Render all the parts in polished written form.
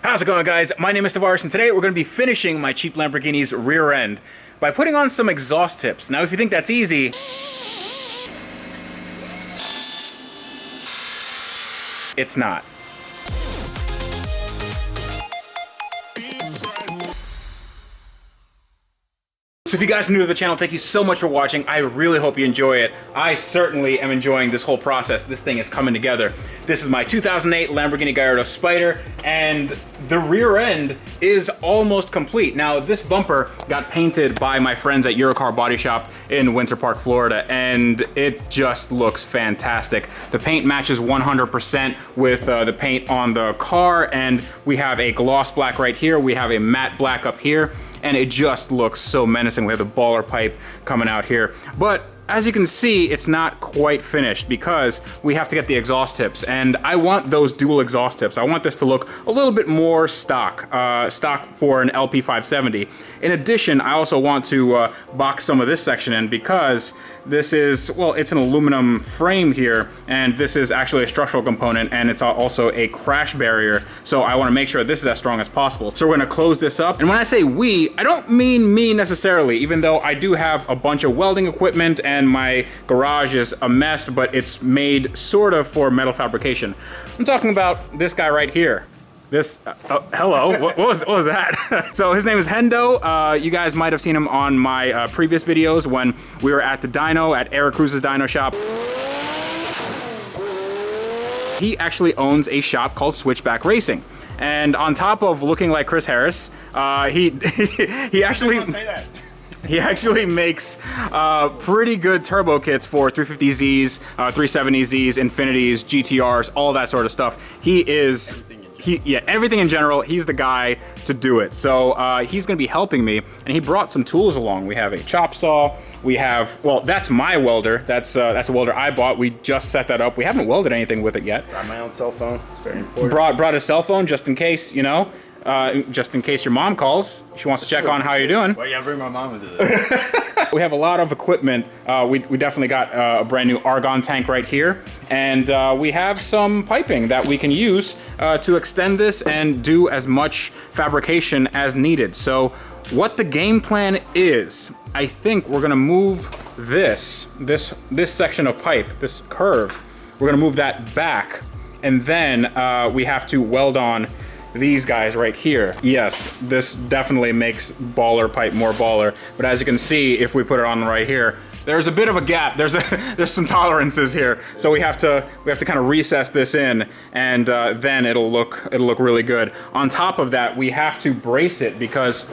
How's it going, guys? My name is Tavarish, and today we're going to be finishing my cheap Lamborghini's rear end by putting on some exhaust tips. Now, if you think that's easy, it's not. So if you guys are new to the channel, thank you so much for watching. I really hope you enjoy it. I certainly am enjoying this whole process. This thing is coming together. This is my 2008 Lamborghini Gallardo Spider, and the rear end is almost complete. Now, this bumper got painted by my friends at Eurocar Body Shop in Winter Park, Florida, and it just looks fantastic. The paint matches 100% with the paint on the car, and we have a gloss black right here. We have a matte black up here. And it just looks so menacing. We have the baller pipe coming out here. But as you can see, it's not quite finished because we have to get the exhaust tips. And I want those dual exhaust tips. I want this to look a little bit more stock for an LP570. In addition, I also want to box some of this section in because this is, well, it's an aluminum frame here, and this is actually a structural component, and it's also a crash barrier. So I want to make sure this is as strong as possible. So we're going to close this up. And when I say we, I don't mean me necessarily, even though I do have a bunch of welding equipment and my garage is a mess, but it's made sort of for metal fabrication. I'm talking about this guy right here. This, hello, what was that? So his name is Hendo. You guys might have seen him on my previous videos when we were at the dyno, at Eric Cruz's dyno shop. He actually owns a shop called Switchback Racing. And on top of looking like Chris Harris, he actually... Don't say that. He actually makes pretty good turbo kits for 350Zs, 370Zs, Infinities, GTRs, all that sort of stuff. He is... everything in general. He's the guy to do it. So he's going to be helping me, and he brought some tools along. We have a chop saw. We have, well, that's my welder. That's a welder I bought. We just set that up. We haven't welded anything with it yet. Brought my own cell phone. It's very important. Brought a cell phone just in case, you know. Just in case your mom calls, she wants to check on how you're doing. Why you gotta bring my mom into this? We have a lot of equipment. We definitely got a brand new argon tank right here, and we have some piping that we can use to extend this and do as much fabrication as needed. So what the game plan is, I think we're gonna move this section of pipe, this curve, we're gonna move that back, and then we have to weld on these guys right here. Yes, this definitely makes baller pipe more baller, but as you can see, if we put it on right here, there's a bit of a gap. There's some tolerances here, so we have to kind of recess this in, and then it'll look really good. On top of that, we have to brace it because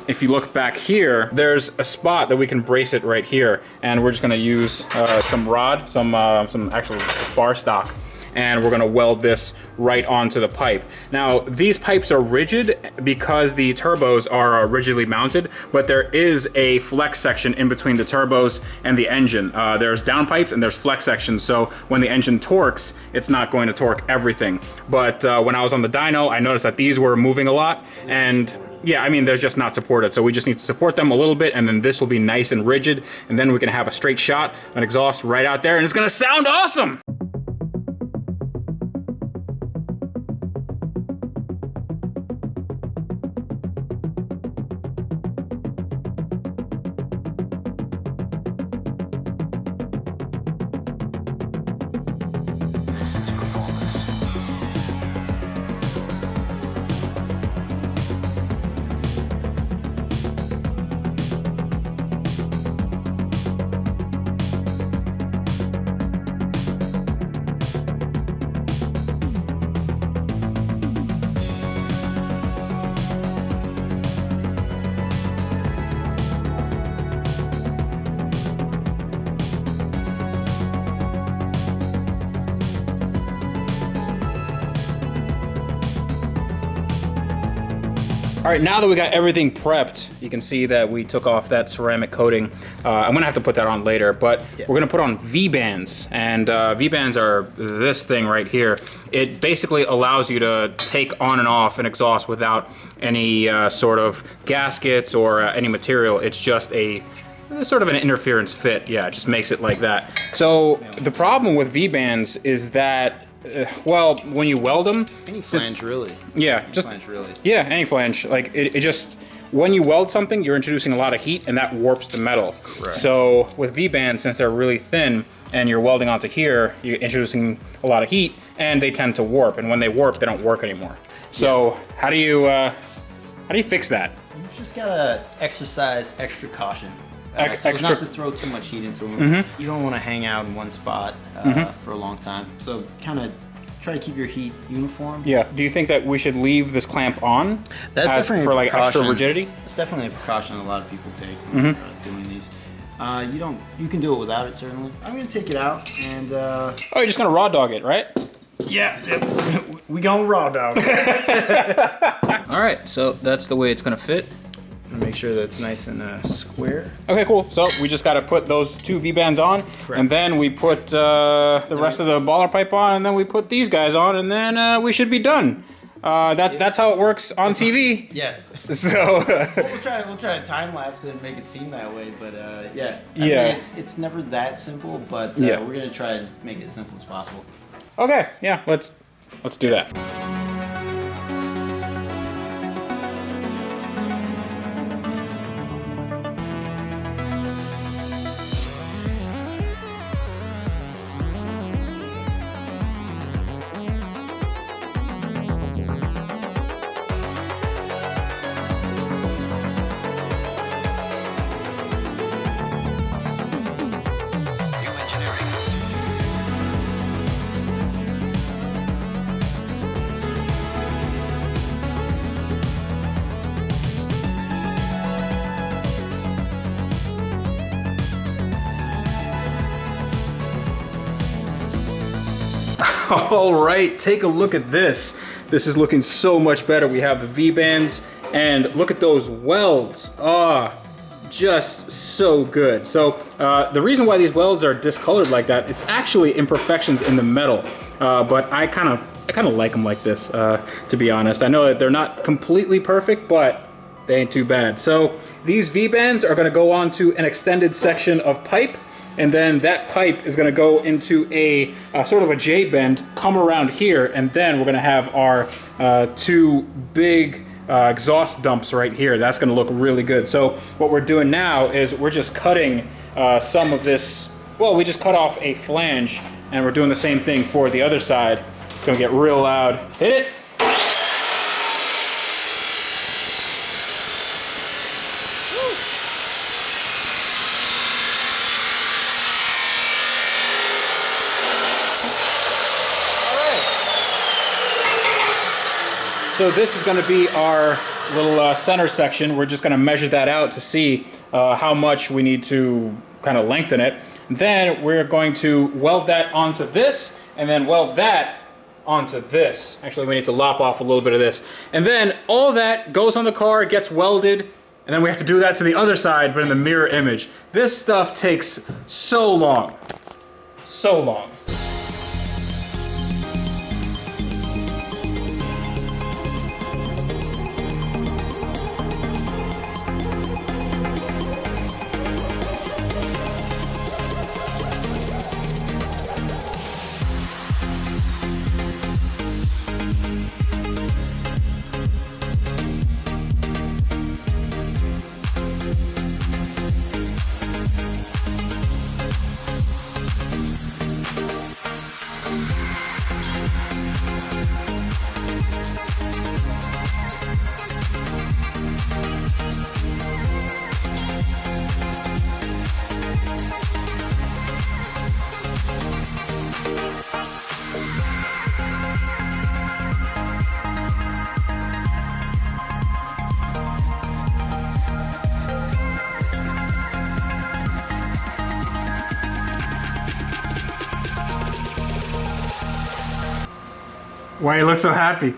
if you look back here, there's a spot that we can brace it right here, and we're just gonna use some rod, some actual bar stock, and we're gonna weld this right onto the pipe. Now, these pipes are rigid because the turbos are rigidly mounted, but there is a flex section in between the turbos and the engine. There's down pipes and there's flex sections, so when the engine torques, it's not going to torque everything. But when I was on the dyno, I noticed that these were moving a lot, and yeah, I mean, they're just not supported, so we just need to support them a little bit, and then this will be nice and rigid, and then we can have a straight shot, an exhaust right out there, and it's gonna sound awesome! All right, now that we got everything prepped, you can see that we took off that ceramic coating. I'm gonna have to put that on later, but we're gonna put on V-bands. And V-bands are this thing right here. It basically allows you to take on and off an exhaust without any sort of gaskets or any material. It's just a sort of an interference fit. Yeah, it just makes it like that. So the problem with V-bands is that well, when you weld them, Any flange, really. yeah, Any just flange, really. yeah, any flange. Like it just when you weld something, you're introducing a lot of heat, and that warps the metal. Correct. So with V-bands, since they're really thin, and you're welding onto here, you're introducing a lot of heat, and they tend to warp. And when they warp, they don't work anymore. So how do you fix that? You've just gotta exercise extra caution. So Extra- not to throw too much heat into them. You don't want to hang out in one spot for a long time. So kind of try to keep your heat uniform. Yeah. Do you think that we should leave this clamp on? That's definitely for a like extra precaution. rigidity. It's definitely a precaution a lot of people take when doing these. You can do it without it certainly. I'm gonna take it out and Oh, you're just gonna raw dog it, right? yeah, we gonna raw dog. All right. So that's the way it's gonna fit. Make sure that it's nice and square. Okay, cool. So we just got to put those two V-bands on, and then we put the rest of the baller pipe on, and then we put these guys on, and then we should be done. That's how it works on TV. Yes. So we'll try to time lapse it and make it seem that way, but yeah. I Yeah. mean, it's never that simple, but Yeah. we're gonna try and make it as simple as possible. okay, yeah, let's do that. All right, take a look at this. This is looking so much better. We have the V-bands, and look at those welds. Just so good. So the reason why these welds are discolored like that, it's actually imperfections in the metal. But I kind of like them like this, to be honest. I know that they're not completely perfect, but they ain't too bad. So these V-bands are gonna go onto an extended section of pipe, and then that pipe is gonna go into a sort of a J-bend, come around here, and then we're gonna have our two big exhaust dumps right here. That's gonna look really good. So what we're doing now is we're just cutting some of this, well, we just cut off a flange, and we're doing the same thing for the other side. It's gonna get real loud. Hit it. So this is going to be our little center section. We're just going to measure that out to see how much we need to kind of lengthen it. Then we're going to weld that onto this, and then weld that onto this. Actually, we need to lop off a little bit of this. And then all that goes on the car, gets welded, and then we have to do that to the other side, but in the mirror image. This stuff takes so long. So long. Why you look so happy?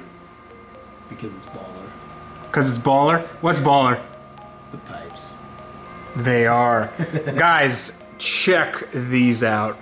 Because it's baller. Because it's baller? What's baller? The pipes. They are. Guys, check these out.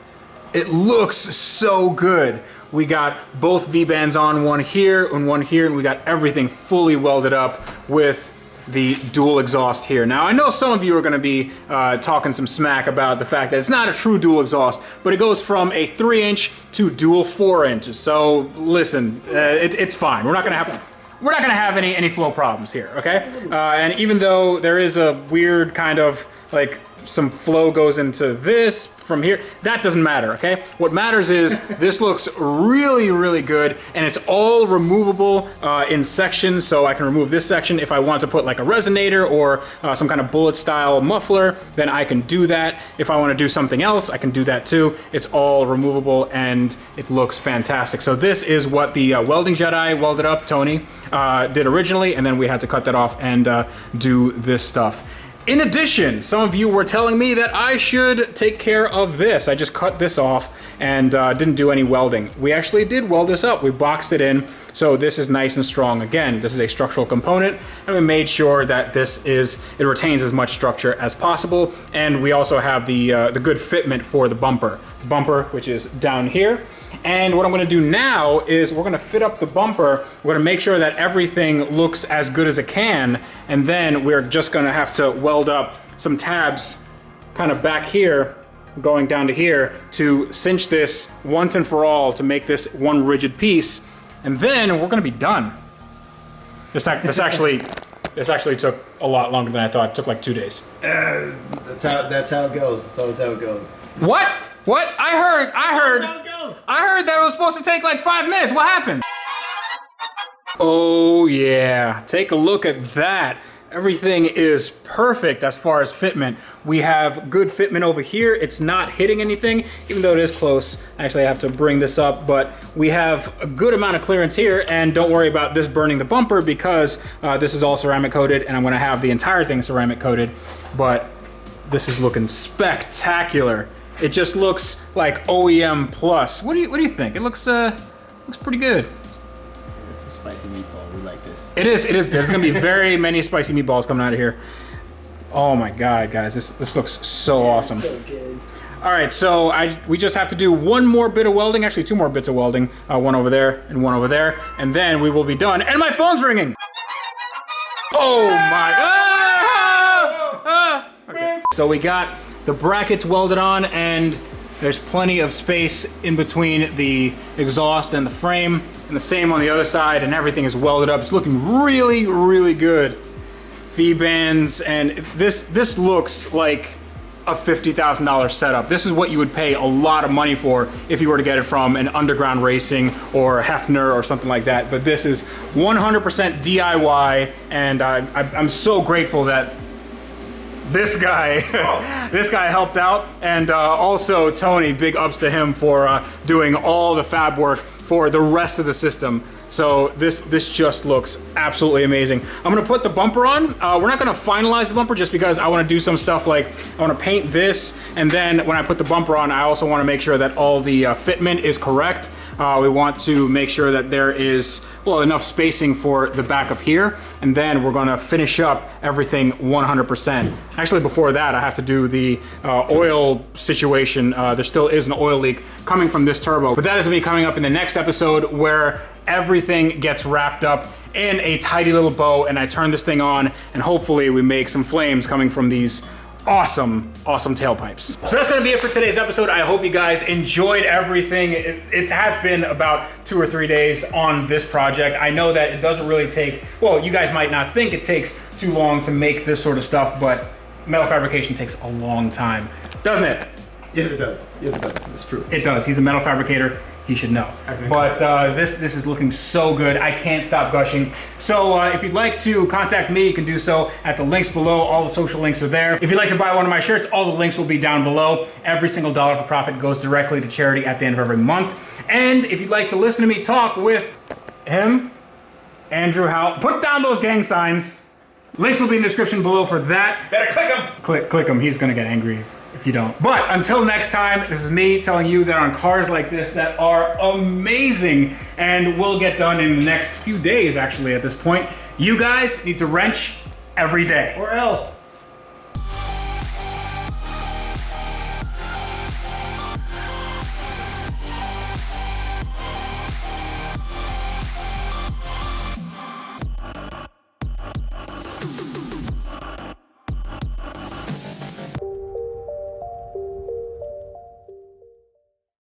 It looks so good. We got both V-bands on, one here and one here, and we got everything fully welded up with the dual exhaust here. Now I know some of you are going to be talking some smack about the fact that it's not a true dual exhaust, but it goes from a 3-inch to dual 4 inches. So listen, it's fine. We're not going to have any flow problems here, okay? And even though there is a weird kind of like some flow goes into this from here, that doesn't matter, okay? What matters is this looks really, really good, and it's all removable in sections, so I can remove this section. If I want to put like a resonator or some kind of bullet style muffler, then I can do that. If I want to do something else, I can do that too. It's all removable and it looks fantastic. So this is what the Welding Jedi welded up, Tony, did originally, and then we had to cut that off and do this stuff. In addition, some of you were telling me that I should take care of this. I just cut this off and didn't do any welding. We actually did weld this up. We boxed it in, so this is nice and strong. Again, this is a structural component, and we made sure that it retains as much structure as possible. And we also have the good fitment for the bumper. The bumper, which is down here. And what I'm gonna do now is we're gonna fit up the bumper. We're gonna make sure that everything looks as good as it can. And then we're just gonna have to weld up some tabs kind of back here, going down to here, to cinch this once and for all to make this one rigid piece. And then we're gonna be done. This actually took a lot longer than I thought. It took like 2 days. That's how it goes. That's always how it goes. What? What? I heard. That's how it goes. I heard that it was supposed to take like 5 minutes. What happened? Oh yeah, take a look at that. Everything is perfect as far as fitment. We have good fitment over here. It's not hitting anything, even though it is close. Actually, I have to bring this up, but we have a good amount of clearance here, and don't worry about this burning the bumper because this is all ceramic coated, and I'm gonna have the entire thing ceramic coated, but this is looking spectacular. It just looks like OEM plus. What do you think? It looks pretty good. It's a spicy meatball. We like this. It is. There's gonna be very many spicy meatballs coming out of here. Oh my God, guys, this looks so awesome. So good. All right, so we just have to do one more bit of welding, actually 2 more bits of welding, one over there and one over there, and then we will be done. And my phone's ringing. Oh my God. Okay. So we got the brackets welded on, and there's plenty of space in between the exhaust and the frame, and the same on the other side, and everything is welded up. It's looking really, really good. V-bands, and this looks like a $50,000 setup. This is what you would pay a lot of money for if you were to get it from an Underground Racing or Hefner or something like that. But this is 100% DIY, and I'm so grateful that this guy helped out, and also Tony, big ups to him for doing all the fab work for the rest of the system. So this just looks absolutely amazing. I'm gonna put the bumper on. We're not gonna finalize the bumper just because I wanna do some stuff like I wanna paint this, and then when I put the bumper on, I also wanna make sure that all the fitment is correct. We want to make sure that there is, well, enough spacing for the back of here, and then we're gonna finish up everything 100%. Actually, before that, I have to do the oil situation. There still is an oil leak coming from this turbo, but that is gonna be coming up in the next episode where everything gets wrapped up in a tidy little bow, and I turn this thing on, and hopefully we make some flames coming from these awesome tailpipes. So that's gonna be it for today's episode. I hope you guys enjoyed everything. It has been about 2 or 3 days on this project. I know that it doesn't really take, well, you guys might not think it takes too long to make this sort of stuff, but metal fabrication takes a long time, doesn't it? Yes, it does. Yes, it does. It's true. It does. He's a metal fabricator. He should know. But this is looking so good. I can't stop gushing. So if you'd like to contact me, you can do so at the links below. All the social links are there. If you'd like to buy one of my shirts, all the links will be down below. Every single dollar for profit goes directly to charity at the end of every month. And if you'd like to listen to me talk with him, Andrew Howell, put down those gang signs. Links will be in the description below for that. Better click them. Click him. He's gonna get angry if you don't. But until next time, this is me telling you that on cars like this that are amazing and will get done in the next few days, actually, at this point, you guys need to wrench every day. Or else.